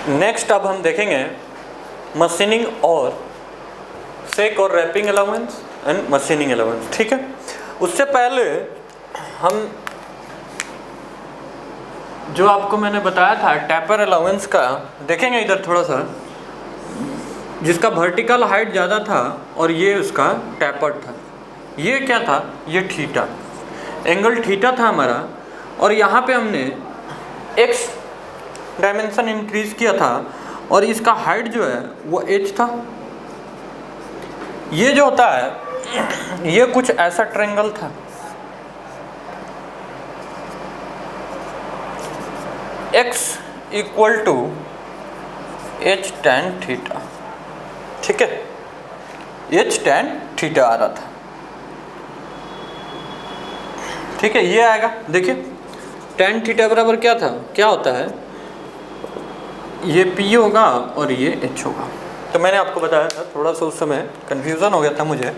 Next अब हम देखेंगे मशीनिंग और सेक और rapping allowance and machining allowance. ठीक है, उससे पहले हम जो आपको मैंने बताया था टैपर अलाउंस का देखेंगे इधर थोड़ा सा, जिसका वर्टिकल हाइट ज़्यादा था और ये उसका टैपर था। ये क्या था, ये थीटा, एंगल थीटा था हमारा, और यहाँ पे हमने एक्स डायमेंशन इंक्रीज किया था और इसका हाइट जो है वो एच था। ये जो होता है ये कुछ ऐसा ट्रायंगल था, x equal to H tan theta. ठीक है, एच टैन थीटा आ रहा था। ठीक है, ये आएगा। देखिए टैन थीटा बराबर क्या था, क्या होता है, ये P होगा और ये H होगा। तो मैंने आपको बताया था, थोड़ा सा उस समय कन्फ्यूज़न हो गया था मुझे,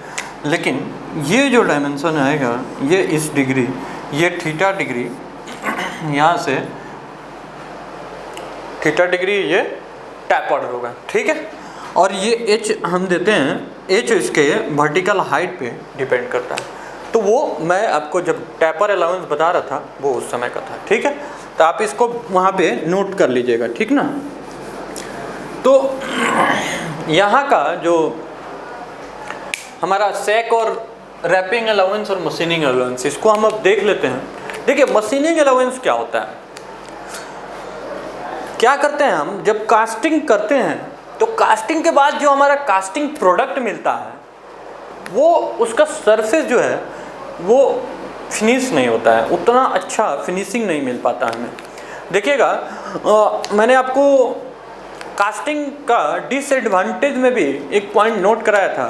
लेकिन ये जो डायमेंशन आएगा ये इस डिग्री, ये थीटा डिग्री, यहाँ से थीटा डिग्री ये टैपर्ड होगा। ठीक है, और ये H हम देते हैं, H इसके वर्टिकल हाइट पे डिपेंड करता है। तो वो मैं आपको जब टैपर अलाउंस बता रहा था वो उस समय का था। ठीक है, तो आप इसको वहाँ पे नोट कर लीजिएगा। ठीक ना, तो यहाँ का जो हमारा सेक और रैपिंग अलाउंस और मशीनिंग अलाउंस, इसको हम अब देख लेते हैं। देखिए मशीनिंग अलाउंस क्या होता है, क्या करते हैं हम जब कास्टिंग करते हैं तो कास्टिंग के बाद जो हमारा कास्टिंग प्रोडक्ट मिलता है वो उसका सरफेस जो है वो फिनिश नहीं होता है, उतना अच्छा फिनिशिंग नहीं मिल पाता हमें। देखिएगा मैंने आपको कास्टिंग का डिसएडवांटेज में भी एक पॉइंट नोट कराया था,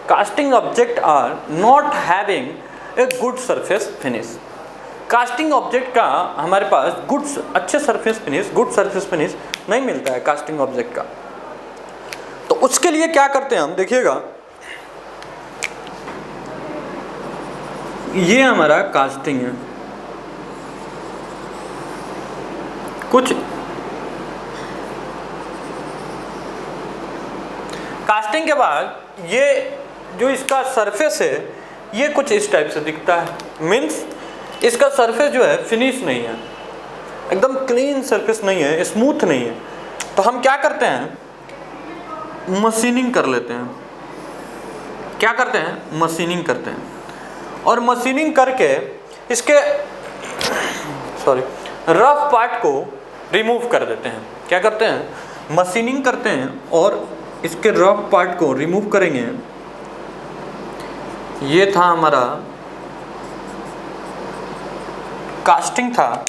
casting object are not having a good surface finish. Casting object का हमारे पास अच्छे surface finish, good surface finish नहीं मिलता है कास्टिंग ऑब्जेक्ट का। तो उसके लिए क्या करते हैं हम, देखिएगा ये हमारा कास्टिंग है, कुछ कास्टिंग के बाद ये जो इसका सरफेस है ये कुछ इस टाइप से दिखता है, मीन्स इसका सरफेस जो है फिनिश नहीं है, एकदम क्लीन सरफेस नहीं है, स्मूथ नहीं है। तो हम क्या करते हैं, मशीनिंग कर लेते हैं। क्या करते हैं, मशीनिंग करते हैं, और मशीनिंग करके इसके रफ पार्ट को रिमूव कर देते हैं। क्या करते हैं, मशीनिंग करते हैं और इसके रफ पार्ट को रिमूव करेंगे। ये था हमारा कास्टिंग था,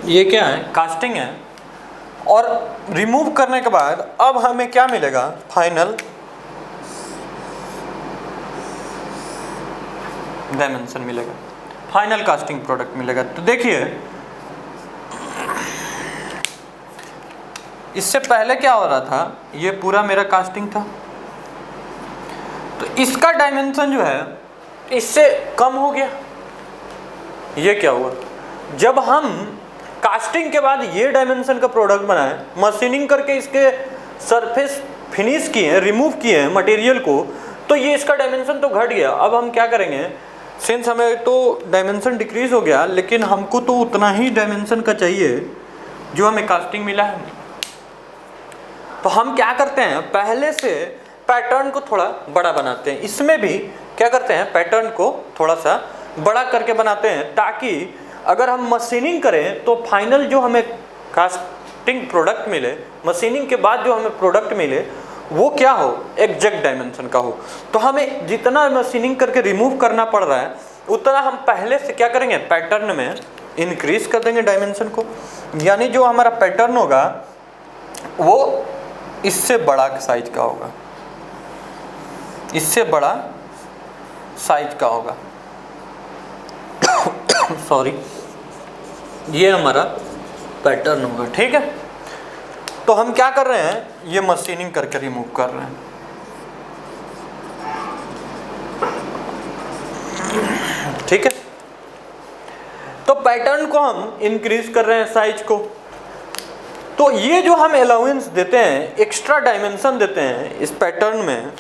ये क्या है, कास्टिंग है। और रिमूव करने के बाद अब हमें क्या मिलेगा, फाइनल डायमेंशन मिलेगा, फाइनल कास्टिंग प्रोडक्ट मिलेगा। तो देखिए इससे पहले क्या हो रहा था, ये पूरा मेरा कास्टिंग था, तो इसका डायमेंशन जो है इससे कम हो गया। ये क्या हुआ, जब हम कास्टिंग के बाद ये डायमेंशन का प्रोडक्ट बनाए, मशीनिंग करके इसके सरफेस फिनिश किए, रिमूव किए हैं मटेरियल को, तो ये इसका डायमेंशन तो घट गया। अब हम क्या करेंगे, सिंस हमें तो डायमेंशन डिक्रीज हो गया, लेकिन हमको तो उतना ही डायमेंशन का चाहिए जो हमें कास्टिंग मिला है, तो हम क्या करते हैं, पहले से पैटर्न को थोड़ा बड़ा बनाते हैं। इसमें भी क्या करते हैं, पैटर्न को थोड़ा सा बड़ा करके बनाते हैं, ताकि अगर हम मशीनिंग करें तो फाइनल जो हमें कास्टिंग प्रोडक्ट मिले, मशीनिंग के बाद जो हमें प्रोडक्ट मिले वो क्या हो, एग्जैक्ट डायमेंशन का हो। तो हमें जितना मशीनिंग करके रिमूव करना पड़ रहा है उतना हम पहले से क्या करेंगे, पैटर्न में इंक्रीज कर देंगे डायमेंशन को, यानी जो हमारा पैटर्न होगा वो इससे बड़ा साइज का होगा, इससे बड़ा साइज का होगा। सॉरी, ये हमारा पैटर्न होगा। ठीक है, तो हम क्या कर रहे हैं, ये मशीनिंग करके रिमूव कर रहे हैं। ठीक है, तो पैटर्न को हम इंक्रीज कर रहे हैं साइज को। तो ये जो हम अलाउंस देते हैं, एक्स्ट्रा डायमेंशन देते हैं इस पैटर्न में,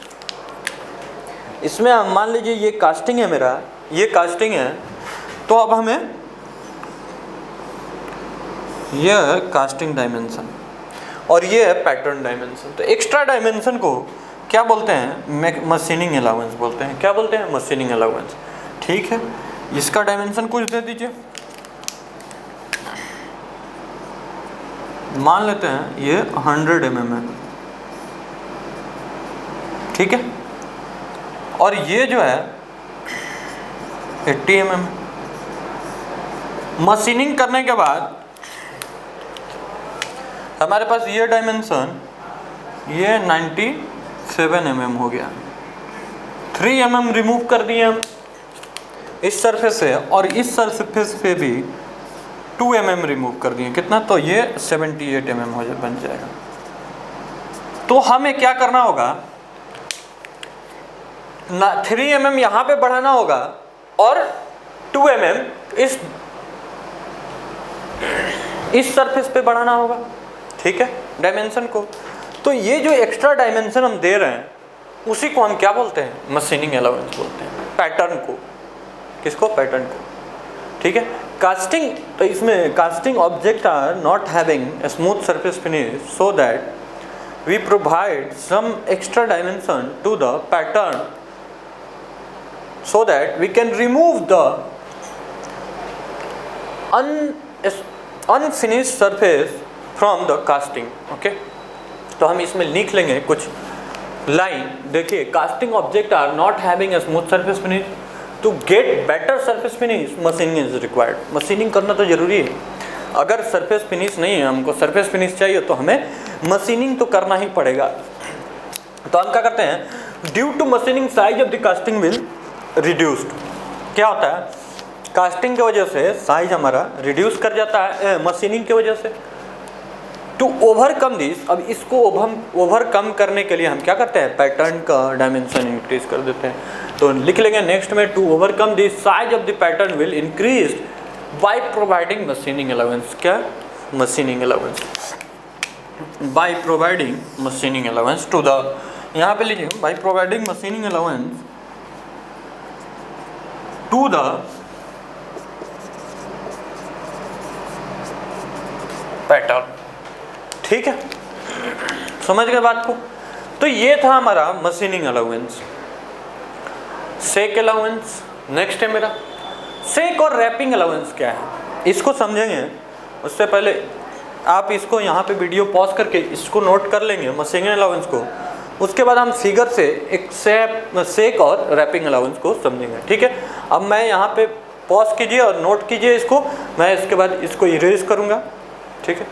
इसमें हम मान लीजिए ये कास्टिंग है मेरा, ये कास्टिंग है, तो अब हमें ये है कास्टिंग डायमेंशन और ये है पैटर्न डायमेंशन। तो एक्स्ट्रा डायमेंशन को क्या बोलते हैं? मशीनिंग अलाउंस बोलते हैं। क्या बोलते हैं? Machining allowance. ठीक है, इसका डायमेंशन कुछ दे दीजिए, मान लेते हैं ये 100 mm है, ठीक है, और ये जो है 80 mm। मशीनिंग करने के बाद हमारे पास ये डायमेंशन ये 97 mm हो गया। 3 mm रिमूव कर दिए हम इस सरफेस से, और इस सरफेस पे भी 2 mm रिमूव कर दिए। कितना? तो ये 78 mm हो जाए, बन जाएगा। तो हमें क्या करना होगा ना, 3 mm यहाँ पे बढ़ाना होगा और 2 mm इस सरफेस पे बढ़ाना होगा, ठीक है, डायमेंशन को। तो ये जो एक्स्ट्रा डायमेंशन हम दे रहे हैं उसी को हम क्या बोलते हैं? मशीनिंग अलाउंस बोलते हैं, पैटर्न को। किसको? पैटर्न को, ठीक है। कास्टिंग, तो इसमें casting object are not having a smooth surface finish, so that we provide some extra dimension to the pattern so that we can remove the unfinished surface from the casting। okay, तो हम इसमें लिख लेंगे कुछ line. देखिए, casting object are not having a smooth surface finish, to get better surface finish machining is required. Machining करना तो जरूरी है। अगर सरफेस फिनिश नहीं है, हमको सरफेस फिनिश चाहिए, तो हमें मशीनिंग तो करना ही पड़ेगा। तो हम क्या करते हैं? Due to machining size of the casting will reduced. क्या होता है? कास्टिंग की वजह से साइज हमारा रिड्यूस कर जाता है मशीनिंग की वजह से। टू ओवरकम दिस, अब इसको ओवरकम करने के लिए हम क्या करते हैं? पैटर्न का डायमेंशन इंक्रीज कर देते हैं। तो लिख लेंगे नेक्स्ट में, to overcome this size of the pattern will increase by providing machining allowance. क्या? Machining allowance. By providing machining allowance to the, यहाँ पे लीजिए, by providing machining allowance to the pattern. ठीक है, समझ गए बात को? तो ये था हमारा मशीनिंग अलाउंस। सेक अलाउंस नेक्स्ट है मेरा। सेक और रैपिंग अलाउंस क्या है, इसको समझेंगे। उससे पहले आप इसको यहाँ पे वीडियो पॉज करके इसको नोट कर लेंगे, मशीनिंग अलाउंस को। उसके बाद हम फिगर से एक सेक और रैपिंग अलाउंस को समझेंगे, ठीक है। अब मैं यहाँ पे पॉज कीजिए और नोट कीजिए इसको, मैं इसके बाद इसको इरेज करूँगा, ठीक है।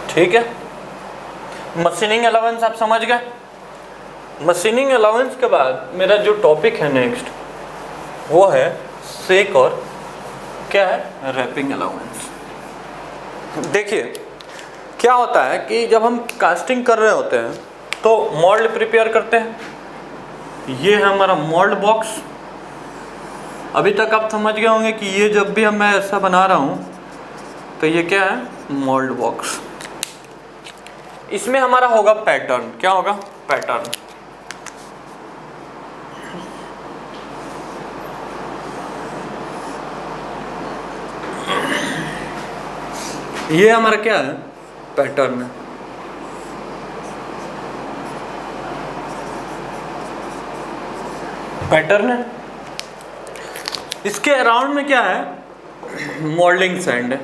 ठीक है, मशीनिंग अलाउंस आप समझ गए। मशीनिंग अलाउंस के बाद मेरा जो टॉपिक है नेक्स्ट, वो है सेक और क्या है? Rapping allowance. देखिए क्या होता है कि जब हम कास्टिंग कर रहे होते हैं तो मोल्ड प्रिपेयर करते हैं। ये है हमारा मोल्ड बॉक्स। अभी तक आप समझ गए होंगे कि ये जब भी मैं ऐसा बना रहा हूँ तो ये क्या है? Mould box. इसमें हमारा होगा पैटर्न। क्या होगा? पैटर्न। ये हमारा क्या है? पैटर्न है। पैटर्न है। इसके अराउंड में क्या है? मोल्डिंग सैंड है।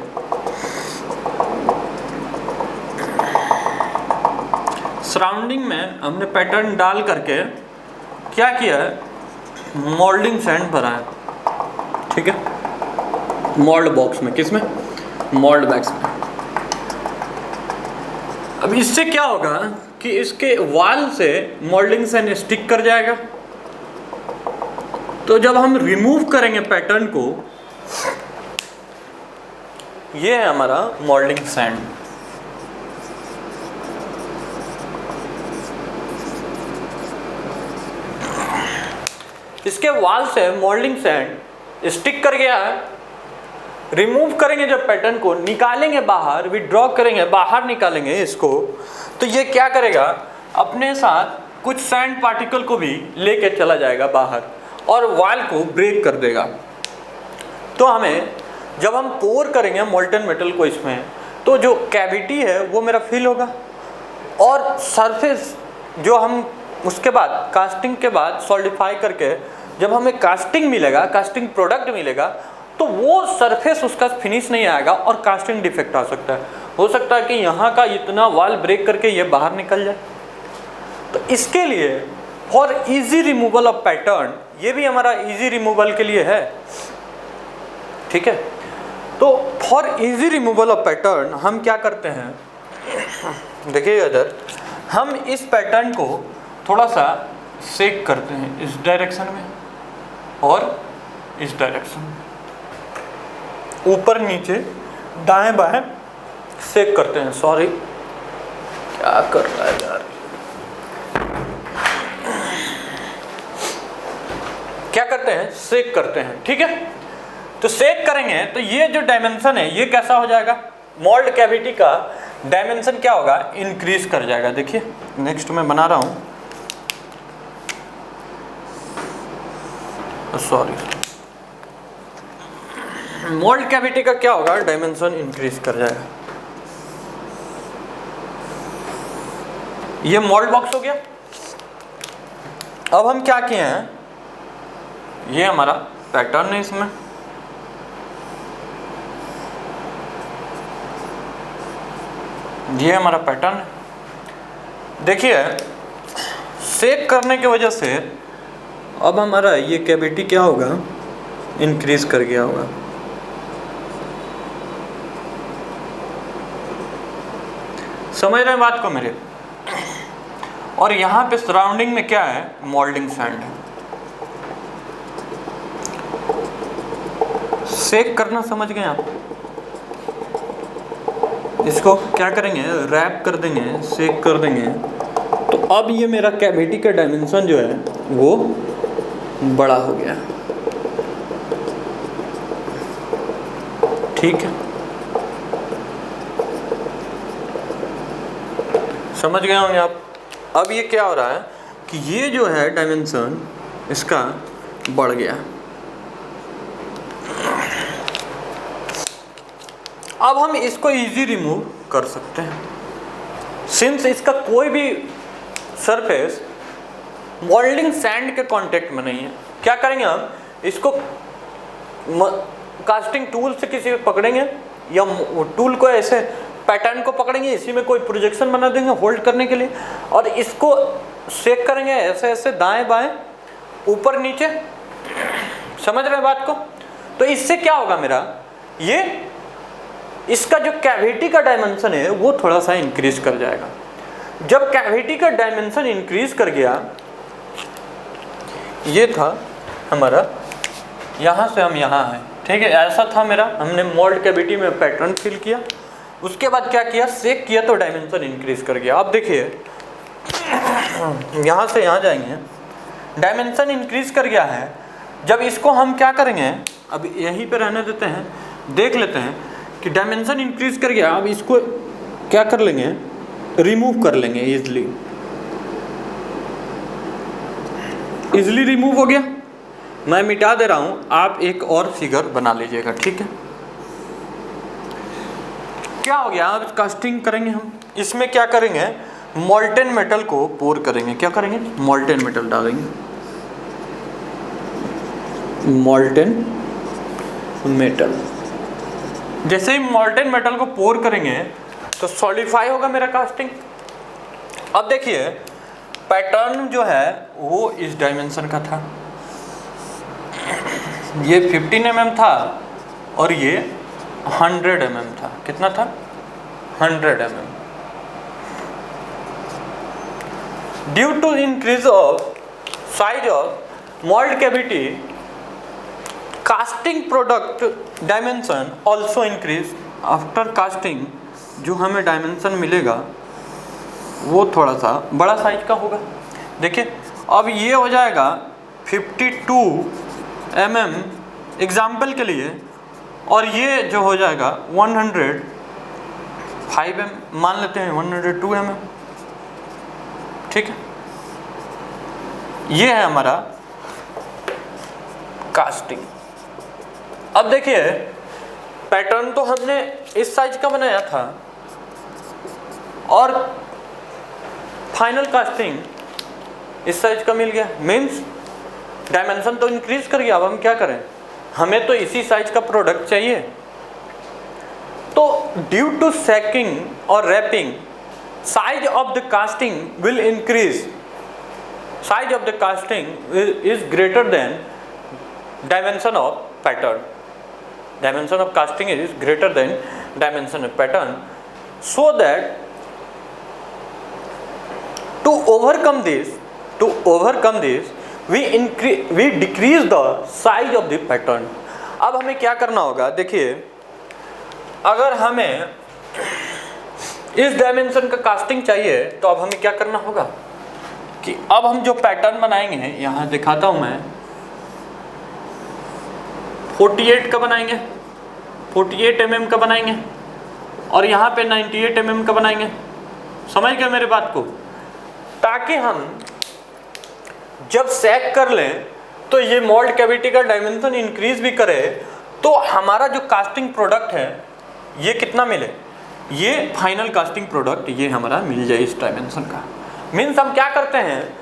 सराउंडिंग में हमने पैटर्न डाल करके क्या किया है? मोल्डिंग सैंड भरा है, ठीक है, मोल्ड बॉक्स में। किस में? मोल्ड बॉक्स में। अब इससे क्या होगा कि इसके वाल से मोल्डिंग सैंड स्टिक कर जाएगा। तो जब हम रिमूव करेंगे पैटर्न को, ये है हमारा मोल्डिंग सैंड। इसके वाल से मोल्डिंग सैंड स्टिक कर गया है। रिमूव करेंगे जब पैटर्न को, निकालेंगे बाहर, विड्रॉ करेंगे, बाहर निकालेंगे इसको, तो ये क्या करेगा, अपने साथ कुछ सैंड पार्टिकल को भी लेके चला जाएगा बाहर और वाल को ब्रेक कर देगा। तो हमें जब हम पोर करेंगे मोल्टन मेटल को इसमें, तो जो कैविटी है वो मेरा फिल होगा और सरफेस जो हम उसके बाद कास्टिंग के बाद सॉलिडिफाई करके जब हमें कास्टिंग मिलेगा, कास्टिंग प्रोडक्ट मिलेगा, तो वो सरफेस उसका फिनिश नहीं आएगा और कास्टिंग डिफेक्ट आ सकता है। हो सकता है कि यहाँ का इतना वाल ब्रेक करके ये बाहर निकल जाए। तो इसके लिए for easy removal of pattern, ये भी हमारा इजी रिमूवल के लिए है, ठीक है। तो for easy removal of pattern हम क्या करते हैं, देखिए इधर हम इस पैटर्न को थोड़ा सा सेक करते हैं इस डायरेक्शन में और इस डायरेक्शन में, ऊपर नीचे दाएं बाएं सेक करते हैं। सॉरी क्या कर रहा है यार, क्या करते हैं, सेक करते हैं, ठीक है। तो सेक करेंगे तो ये जो डायमेंशन है ये कैसा हो जाएगा, मोल्ड कैविटी का डायमेंशन क्या होगा, इंक्रीज कर जाएगा। देखिए नेक्स्ट मैं बना रहा हूं, सॉरी, मोल्ड कैविटी का क्या होगा, डायमेंशन इंक्रीज कर जाएगा। ये मोल्ड बॉक्स हो गया। अब हम क्या किए हैं, ये हमारा पैटर्न है, इसमें ये हमारा पैटर्न है। देखिए सेक करने की वजह से अब हमारा ये कैविटी क्या होगा, इंक्रीज कर गया होगा। समझ रहे हैं बात को मेरे। और यहाँ पे सराउंडिंग में क्या है, मोल्डिंग सैंड है। सेक करना समझ गए आप। इसको क्या करेंगे, रैप कर देंगे, सेक कर देंगे, तो अब ये मेरा कैविटी का डायमेंशन जो है वो बड़ा हो गया, ठीक है। समझ गए होंगे आप। अब ये क्या हो रहा है कि ये जो है डायमेंशन इसका बढ़ गया। अब हम इसको इजी रिमूव कर सकते हैं, सिंस इसका कोई भी सरफेस मोल्डिंग सैंड के कांटेक्ट में नहीं है। क्या करेंगे हम, इसको कास्टिंग टूल से किसी को पकड़ेंगे या टूल को ऐसे पैटर्न को पकड़ेंगे, इसी में कोई प्रोजेक्शन बना देंगे होल्ड करने के लिए, और इसको शेक करेंगे ऐसे ऐसे दाएं बाएं ऊपर नीचे। समझ रहे हैं बात को। तो इससे क्या होगा, मेरा ये इसका जो कैविटी का डायमेंशन है वो थोड़ा सा इंक्रीज कर जाएगा। जब कैविटी का डायमेंशन इंक्रीज कर गया, ये था हमारा, यहाँ से हम यहाँ आए, ठीक है, ऐसा था मेरा। हमने मोल्ड कैविटी में पैटर्न फिल किया, उसके बाद क्या किया, सेक किया, तो डायमेंशन इंक्रीज कर गया। अब देखिए यहाँ से यहाँ जाएंगे, डायमेंशन इंक्रीज कर गया है। जब इसको हम क्या करेंगे, अब यहीं पे रहने देते हैं, देख लेते हैं कि डायमेंशन इंक्रीज कर गया। अब इसको क्या कर लेंगे, रिमूव कर लेंगे, इजिली रिमूव हो गया। मैं मिटा दे रहा हूँ, आप एक और फिगर बना लीजिएगा, ठीक है। क्या हो गया, अब कास्टिंग करेंगे हम। इसमें क्या करेंगे, मोल्टेन मेटल को पोर करेंगे। क्या करेंगे, मोल्टेन मेटल डालेंगे, मोल्टेन मेटल। जैसे ही मोल्टेन मेटल को पोर करेंगे तो सॉलिडिफाई होगा मेरा कास्टिंग। अब देखिए पैटर्न जो है वो इस डायमेंशन का था, ये 15 mm था और ये 100 mm था। कितना था, 100 mm। Due to increase of size of mould cavity casting product dimension also increase. After casting जो हमें डायमेंशन मिलेगा वो थोड़ा सा बड़ा साइज का होगा। देखिए अब ये हो जाएगा 52 mm एग्जाम्पल के लिए, और ये जो हो जाएगा 105 mm, मान लेते हैं 102 mm। ठीक है, ये है हमारा कास्टिंग। अब देखिए पैटर्न तो हमने इस साइज का बनाया था और फाइनल कास्टिंग इस साइज का मिल गया, मीन्स डायमेंशन तो इंक्रीज कर गया। अब हम क्या करें, हमें तो इसी साइज का प्रोडक्ट चाहिए। तो ड्यू टू सैकिंग और rapping size of the casting will increase. Size of the casting is greater than dimension of pattern. Dimension of casting is greater than dimension of pattern, so that to overcome this we decrease the size of the pattern। अब हमें क्या करना होगा, देखिए अगर हमें इस dimension का कास्टिंग चाहिए तो अब हमें क्या करना होगा कि अब हम जो पैटर्न बनाएंगे, यहाँ दिखाता हूँ मैं, 48 का बनाएंगे, 48 mm का बनाएंगे और यहाँ पे 98 mm का बनाएंगे। समझ गए मेरे बात को? ताकि हम जब सैक कर लें तो ये मोल्ड कैविटी का डायमेंशन इंक्रीज भी करे, तो हमारा जो कास्टिंग प्रोडक्ट है ये कितना मिले, ये फाइनल कास्टिंग प्रोडक्ट ये हमारा मिल जाए इस डायमेंशन का। मीन्स हम क्या करते हैं,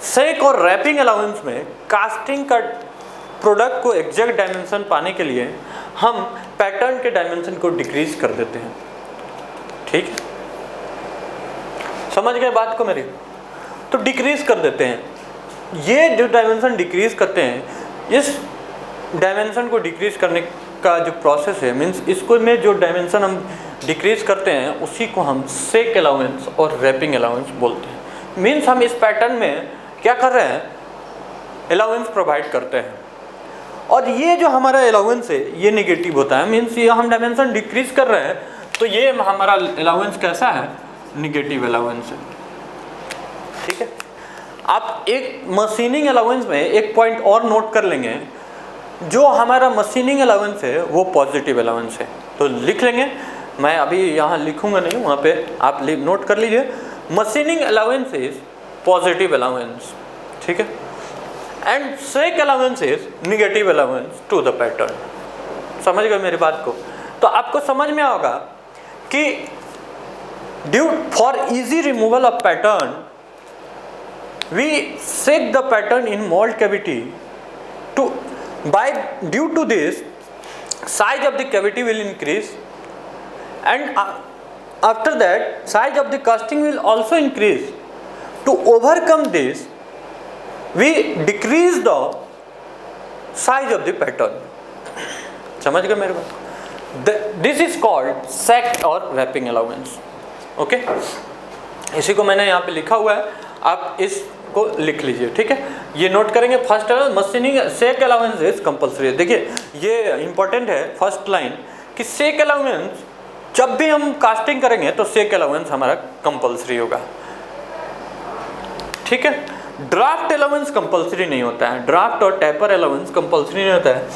सेक और रैपिंग अलाउंस में कास्टिंग का प्रोडक्ट को एग्जैक्ट डायमेंशन पाने के लिए हम पैटर्न के डायमेंशन को डिक्रीज कर देते हैं। ठीक है, समझ गए बात को मेरी? तो डिक्रीज कर देते हैं। ये जो डायमेंशन डिक्रीज करते हैं, इस डायमेंशन को डिक्रीज करने का जो प्रोसेस है, मीन्स इसको में जो डायमेंशन हम डिक्रीज करते हैं उसी को हम सेक अलाउंस और रैपिंग अलाउंस बोलते हैं। मीन्स हम इस पैटर्न में क्या कर रहे हैं, अलाउंस प्रोवाइड करते हैं, और ये जो हमारा अलाउंस है ये नेगेटिव होता है। मीन्स ये हम डायमेंशन डिक्रीज कर रहे हैं तो ये हमारा अलाउंस कैसा है, नेगेटिव अलाउंस है। ठीक है, आप एक मशीनिंग अलाउंस में एक पॉइंट और नोट कर लेंगे, जो हमारा मशीनिंग अलाउंस है वो पॉजिटिव अलाउंस है। तो लिख लेंगे, मैं अभी यहाँ लिखूंगा नहीं, वहाँ पे आप नोट कर लीजिए, machining allowance is positive allowance. ठीक है, and shake allowance is negative allowance to the pattern. समझ गए मेरी बात को? तो आपको समझ में होगा कि due for easy removal of pattern we sec the pattern in mold cavity due to this size of the cavity will increase, and after that size of the casting will also increase. To overcome this we decrease the size of the pattern। समझ गए मेरे बात? This is called sec और wrapping allowance। Okay, इसी को मैंने यहाँ पे लिखा हुआ है, आप इसको लिख लीजिए। ठीक है, ये नोट करेंगे। First machining shake allowance is compulsory. देखिए ये इंपॉर्टेंट है फर्स्ट लाइन कि सेक अलाउंस जब भी हम कास्टिंग करेंगे तो सेक अलाउंस हमारा कंपलसरी होगा। ठीक है, ड्राफ्ट अलाउंस कंपलसरी नहीं होता है, ड्राफ्ट और टैपर अलाउंस कंपलसरी नहीं होता है।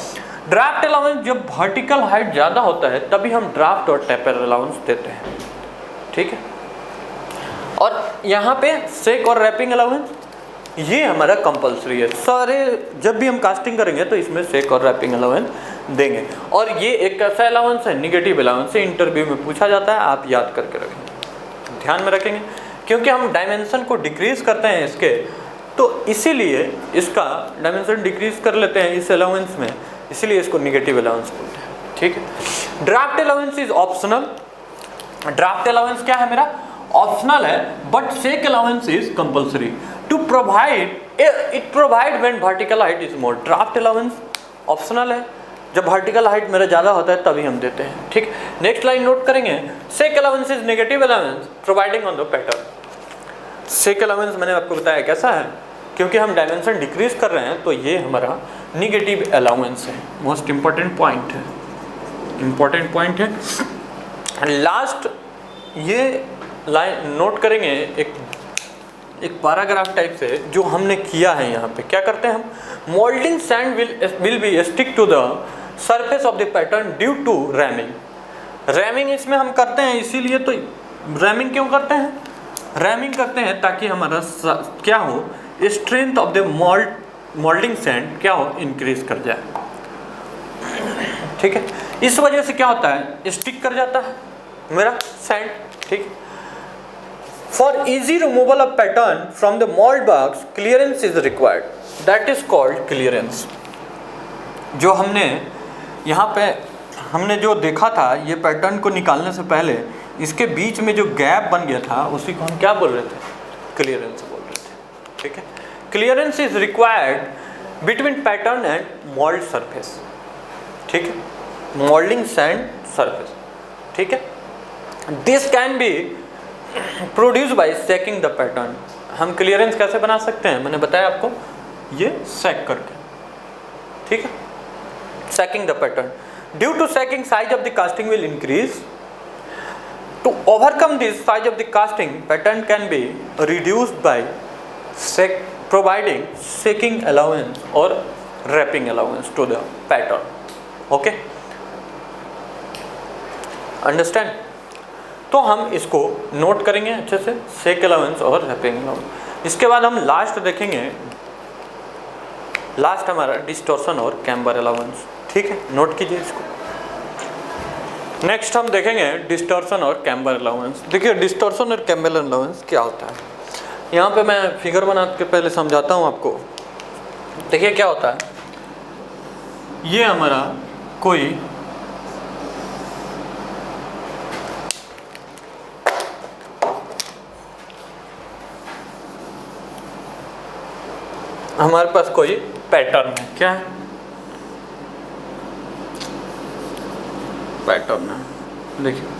ड्राफ्ट अलाउंस जब वर्टिकल हाइट ज़्यादा होता है तभी हम ड्राफ्ट और टैपर अलाउंस देते हैं। ठीक है, और यहाँ पे सेक और रैपिंग अलाउंस ये हमारा कंपलसरी है। सारे जब भी हम कास्टिंग करेंगे तो इसमें सेक और रैपिंग अलाउंस देंगे, और ये एक कैसा अलाउंस है, नेगेटिव अलाउंस है। इंटरव्यू में पूछा जाता है, आप याद करके रखेंगे, ध्यान में रखेंगे, क्योंकि हम डायमेंशन को डिक्रीज करते हैं इसके, तो इसीलिए इसका डायमेंशन डिक्रीज कर लेते हैं इस अलाउंस में, इसीलिए इसको नेगेटिव अलाउंस बोलते हैं। ठीक है, draft allowance is optional. Draft allowance क्या है मेरा, ऑप्शनल है, but shake allowance is compulsory to provide, it provide when vertical height is more. Draft allowance optional है, जब वर्टिकल हाइट मेरा ज़्यादा होता है तभी हम देते हैं। ठीक, नेक्स्ट लाइन नोट करेंगे, shake allowance is negative allowance providing on the pattern. Shake allowance मैंने आपको बताया कैसा है, क्योंकि हम डायमेंशन डिक्रीज कर रहे हैं तो ये हमारा निगेटिव अलाउंस है। मोस्ट इम्पॉर्टेंट पॉइंट है, इम्पॉर्टेंट पॉइंट है। लास्ट ये लाइन नोट करेंगे, एक पैराग्राफ टाइप से जो हमने किया है यहाँ पे। क्या करते हैं हम, moulding sand will be stick to the surface of the pattern due to ramming. Ramming इसमें हम करते हैं, इसीलिए तो रैमिंग क्यों करते हैं, रैमिंग करते हैं ताकि हमारा क्या हो, strength of the moulding sand क्या हो, इंक्रीज कर जाए। ठीक है, इस वजह से क्या होता है, स्टिक कर जाता है मेरा सैंड। ठीक है, for easy removal of pattern from the mould box clearance is required, that is called clearance. जो हमने यहाँ पे हमने जो देखा था, ये पैटर्न को निकालने से पहले इसके बीच में जो गैप बन गया था उसी को हम क्या बोल रहे थे, क्लियरेंस बोल रहे थे। ठीक है, clearance is required between pattern and mould surface. ठीक है, मोल्डिंग सैंड सरफेस। ठीक है, this can be produce by shaking the pattern. हम क्लियरेंस कैसे बना सकते हैं, मैंने बताया आपको, ये सेक करके। ठीक है, shaking the pattern, due to shaking size of the casting will increase. To overcome this size of the casting, pattern can be reduced by providing seking allowance or wrapping allowance to the pattern. Okay? Understand? तो हम इसको note करेंगे अच्छे से, सेक allowance और rapping allowance. इसके बाद हम लास्ट देखेंगे, लास्ट हमारा डिस्टॉर्शन और कैम्बर अलाउंस। ठीक है, नोट कीजिए इसको। नेक्स्ट हम देखेंगे डिस्टॉर्शन और कैम्बर अलाउंस। देखिए डिस्टॉर्शन और कैम्बर अलाउंस क्या होता है, यहाँ पे मैं फिगर बना के पहले समझाता हूँ आपको। देखिए क्या होता है, ये हमारा कोई हमारे पास कोई पैटर्न है, क्या है, पैटर्न है। देखिए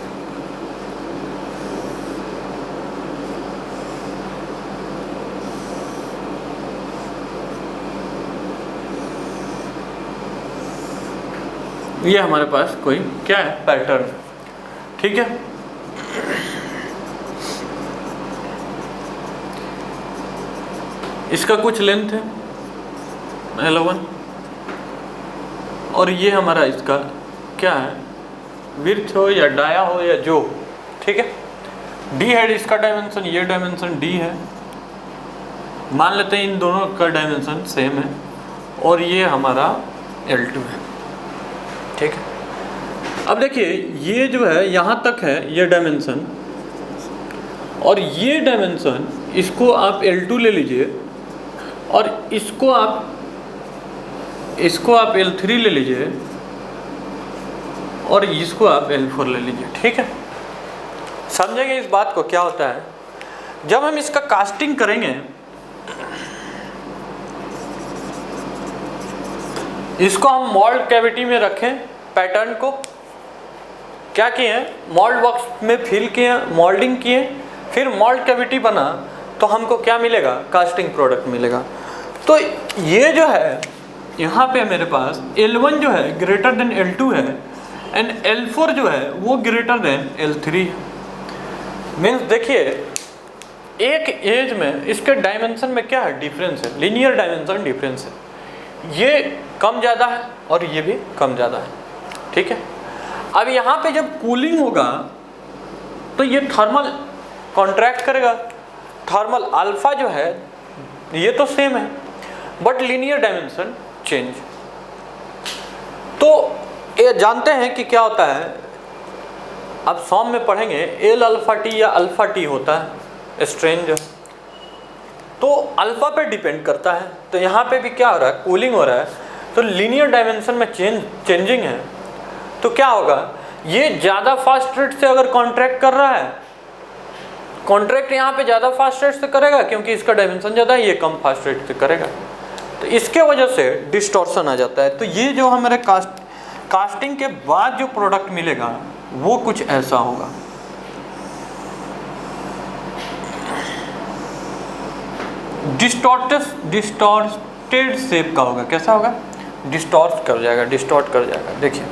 ये हमारे पास कोई क्या है, पैटर्न। ठीक है, इसका कुछ लेंथ है L1 और ये हमारा इसका क्या है, विड्थ हो या डाया हो या जो। ठीक है, D है इसका डायमेंशन, ये डायमेंशन D है, मान लेते हैं इन दोनों का डायमेंशन सेम है, और ये हमारा L2 है। ठीक है, अब देखिए ये जो है यहाँ तक है ये डायमेंशन, और ये डायमेंशन इसको आप L2 ले लीजिए और इसको आप L3 ले लीजिए और इसको आप L4 ले लीजिए। ठीक है, समझेंगे इस बात को। क्या होता है, जब हम इसका कास्टिंग करेंगे, इसको हम मोल्ड कैविटी में रखें, पैटर्न को क्या किए, मोल्ड बॉक्स में फिल किए, मोल्डिंग किए, फिर मोल्ड कैविटी बना, तो हमको क्या मिलेगा, कास्टिंग प्रोडक्ट मिलेगा। तो ये जो है यहाँ पे मेरे पास L1 जो है ग्रेटर देन L2 है, एंड L4 जो है वो ग्रेटर देन L3 है। मीन्स देखिए एक एज में इसके डायमेंशन में क्या है, डिफरेंस है, लीनियर डायमेंशन डिफरेंस है। ये कम ज़्यादा है और ये भी कम ज़्यादा है। ठीक है, अब यहाँ पे जब कूलिंग होगा तो ये थर्मल कॉन्ट्रैक्ट करेगा। थर्मल अल्फा जो है ये तो सेम है, बट लीनियर डायमेंशन चेंज। तो ये जानते हैं कि क्या होता है, अब सॉम में पढ़ेंगे, एल अल्फा टी या अल्फा टी होता है स्ट्रेन जो, तो अल्फा पे डिपेंड करता है। तो यहाँ पे भी क्या हो रहा है, कूलिंग हो रहा है, तो लीनियर डायमेंशन में चेंजिंग है। तो क्या होगा, ये ज़्यादा फास्ट रेट से अगर कॉन्ट्रैक्ट कर रहा है, कॉन्ट्रैक्ट यहाँ पे ज़्यादा फास्ट रेट से करेगा क्योंकि इसका डायमेंशन ज़्यादा है, ये कम फास्ट रेट से करेगा, तो इसके वजह से डिस्टॉर्शन आ जाता है। तो ये जो हमारे कास्टिंग के बाद जो प्रोडक्ट मिलेगा वो कुछ ऐसा होगा। डिस्टॉर्टेड शेप का होगा। कैसा होगा? डिस्टॉर्ट कर जाएगा, डिस्टॉर्ट कर जाएगा। देखिए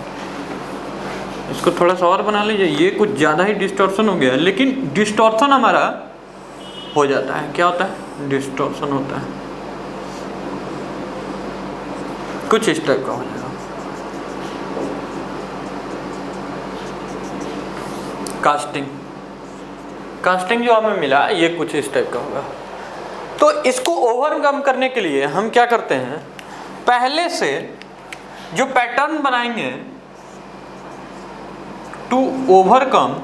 इसको थोड़ा सा और बना लीजिए, ये कुछ ज़्यादा ही डिस्टॉर्शन हो गया है, लेकिन डिस्टॉर्शन हमारा हो जाता है। क्या होता है? डिस्टॉर्शन होता है। कुछ इस टाइप का हो जाएगा। कास्टिंग जो हमें मिला ये कुछ इस टाइप का होगा। तो इसको ओवरकम करने के लिए हम क्या करते हैं, पहले से जो पैटर्न बनाएंगे टू ओवरकम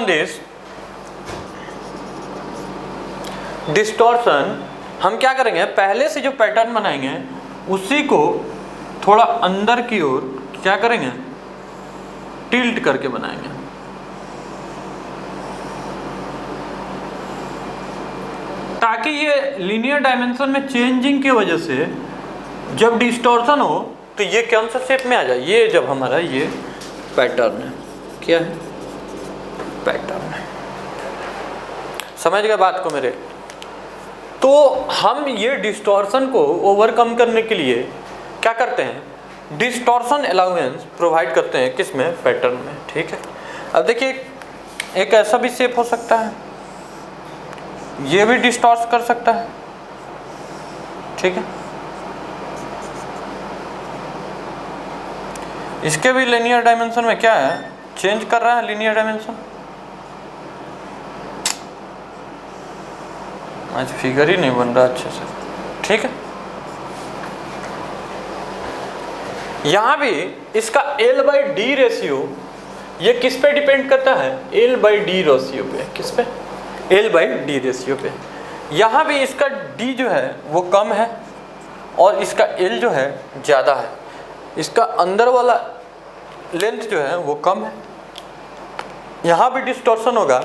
दिस डिस्टॉर्शन, हम क्या करेंगे, पहले से जो पैटर्न बनाएंगे उसी को थोड़ा अंदर की ओर क्या करेंगे, टिल्ट करके बनाएंगे। ताकि ये लीनियर डायमेंशन में चेंजिंग की वजह से जब डिस्टॉर्शन हो तो ये कौन सा शेप में आ जाए, ये जब हमारा ये पैटर्न है, क्या है, पैटर्न है। समझ गए बात को मेरे? तो हम ये डिस्टॉर्शन को ओवरकम करने के लिए क्या करते हैं, डिस्टॉर्शन अलाउंस प्रोवाइड करते हैं, किसमें, पैटर्न में। ठीक है, अब देखिए एक ऐसा भी शेप हो सकता है, ये भी डिस्टॉर्ट कर सकता है। ठीक है, इसके भी लीनियर डायमेंशन में क्या है, चेंज कर रहा है लीनियर डायमेंशन। आज फिगर ही नहीं बन रहा अच्छे से। ठीक है, यहां भी इसका L/D रेशियो ये किस पे डिपेंड करता है, L/D रेशियो पे। किस पे? L/D रेशियो पे। यहाँ भी इसका D जो है वो कम है और इसका L जो है ज़्यादा है। इसका अंदर वाला लेंथ जो है वो कम है। यहाँ भी डिस्टॉर्शन होगा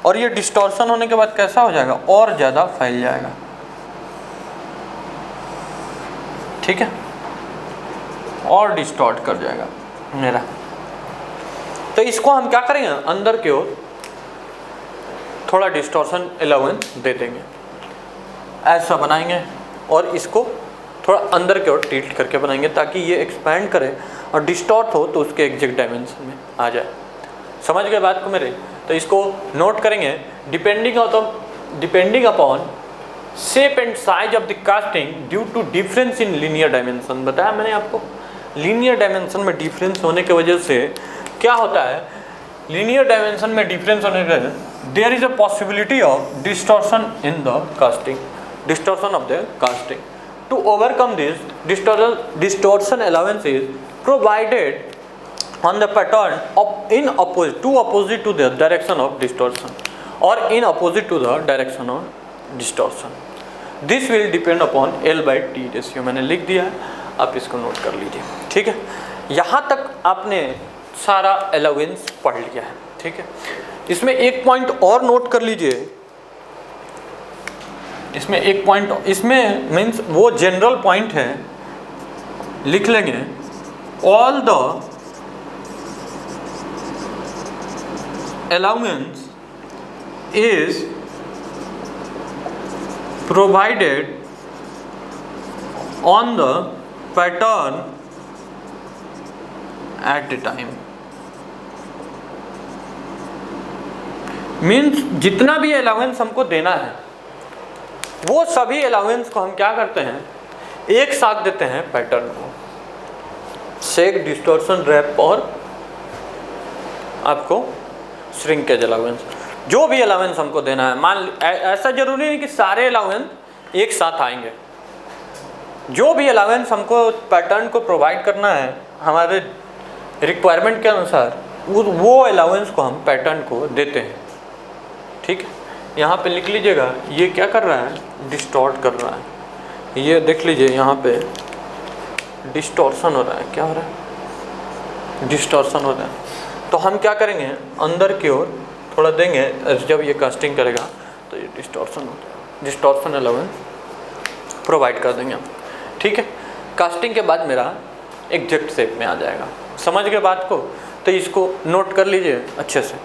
और ये डिस्टॉर्शन होने के बाद कैसा हो जाएगा, और ज़्यादा फैल जाएगा। ठीक है, और डिस्टॉर्ट कर जाएगा मेरा। तो इसको हम क्या करेंगे, अंदर की ओर थोड़ा डिस्टॉर्शन अलाउंस दे देंगे, ऐसा बनाएंगे और इसको थोड़ा अंदर की ओर टिल्ट करके बनाएंगे ताकि ये एक्सपैंड करे और डिस्टॉर्ट हो तो उसके एग्जैक्ट डायमेंशन में आ जाए। समझ गए बात को मेरे? तो इसको नोट करेंगे, depending upon shape and size of the casting due to difference in linear dimension. बताया मैंने आपको, लीनियर डायमेंशन में डिफरेंस होने की वजह से क्या होता है, लीनियर डायमेंशन में डिफरेंस होने के there is a possibility of distortion in the casting, distortion of the casting. To overcome this distortion allowance is provided on the pattern of in opposite to the direction of distortion or in opposite to the direction of distortion. This will depend upon L/D ratio। मैंने लिख दिया है, आप इसको note कर लीजिए। ठीक है, यहाँ तक आपने सारा अलाउंस पढ़ लिया है। ठीक है, इसमें एक पॉइंट और नोट कर लीजिए। इसमें एक पॉइंट, इसमें मीन्स वो जनरल पॉइंट है, लिख लेंगे, all the allowance is provided on the pattern at the time। Means जितना भी अलाउंस हमको देना है वो सभी अलाउंस को हम क्या करते हैं, एक साथ देते हैं पैटर्न को, शेक, डिस्टॉर्शन, रैप और आपको श्रिंकेज अलाउंस। जो भी अलाउंस हमको देना है, मान ऐसा जरूरी नहीं कि सारे अलाउंस एक साथ आएंगे। जो भी अलाउंस हमको पैटर्न को प्रोवाइड करना है हमारे रिक्वायरमेंट के अनुसार, वो अलाउंस को हम पैटर्न को देते हैं। ठीक है, यहाँ पे लिख लीजिएगा, ये क्या कर रहा है, डिस्टॉर्ट कर रहा है। ये देख लीजिए यहाँ पे डिस्टॉर्शन हो रहा है। क्या हो रहा है, डिस्टॉर्शन हो रहा है। तो हम क्या करेंगे, अंदर की ओर थोड़ा देंगे, जब ये कास्टिंग करेगा तो ये डिस्टॉर्शन अलाउंस प्रोवाइड कर देंगे हम। ठीक है, कास्टिंग के बाद मेरा एग्जैक्ट शेप में आ जाएगा। समझ गए बात को? तो इसको नोट कर लीजिए अच्छे से।